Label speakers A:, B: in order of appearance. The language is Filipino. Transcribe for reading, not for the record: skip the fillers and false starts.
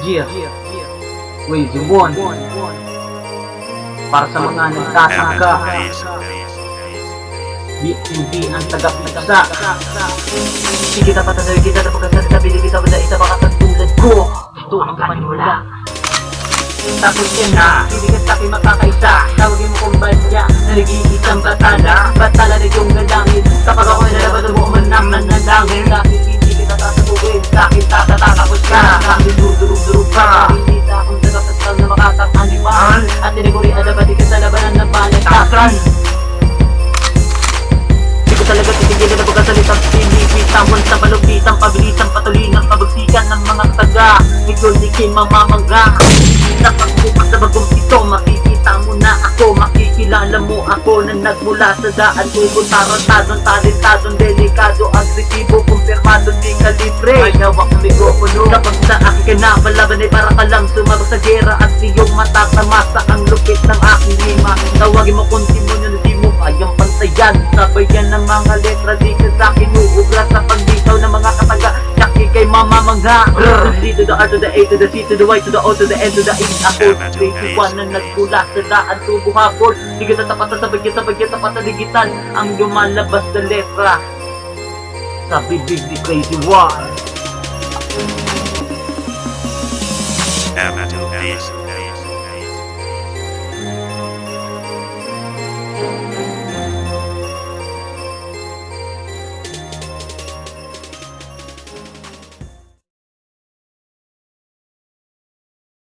A: Yeah, Crazy One. Para sa mga nagtataka, hindi ang tagapagsa. Hindi kita patagal, kita na pagkasasabi, hindi kita wala isa baka tulad ko. Ito ang maniwala. Tapos yan na, hindi ka sabi makakaisa. Tawagin mo kong badya, na nag-iisang batala. Batala na yung nalangin. Kapag ako'y nalaban mo man naman nalangin. Dahil hindi kita tatapuin, sa akin tatatapos ka. Dahil durug-durug ka. Hindi na akong tagapagsa na makakapaniwaan. At tiniguri adabat ka sa labanan ng panagtasan. Di ko talaga titigil na pagkasalitang pinipitawan sa malupitang pabilisang patulinang pabagsikan ng mga taga. Ikaw di kayo mamamangga. Sa pagbukas sa bagong ito, makikita mo na ako. Makikilala mo ako na nagmula sa daan. Tubo, tarantadong, talentadong, delikado, agresibo, kumpirmado, di kalibre. Ay hawak ng mikropono. Kapag sa akin ka na malaban ay para ka lang sumabak sa gera. At iyong matatamasa ang lupit ng aking lima. Tawagin mo kung di mo nyo, di mo kayang pantayan. Sabayan ng mga letra, di ka sa akin uuglat sa pagbitaw ng mga kataga. Yaki kay mamamangga. C to the R to the A to the C to the Y to the O to the N to the E. Ako, 21 na nagpula sa daan, tubo hapon. Di ka tatapat sa bagya, tapat na digital. Ang lumalabas na letra sa bibig ni Crazy One.
B: Amateur Beats.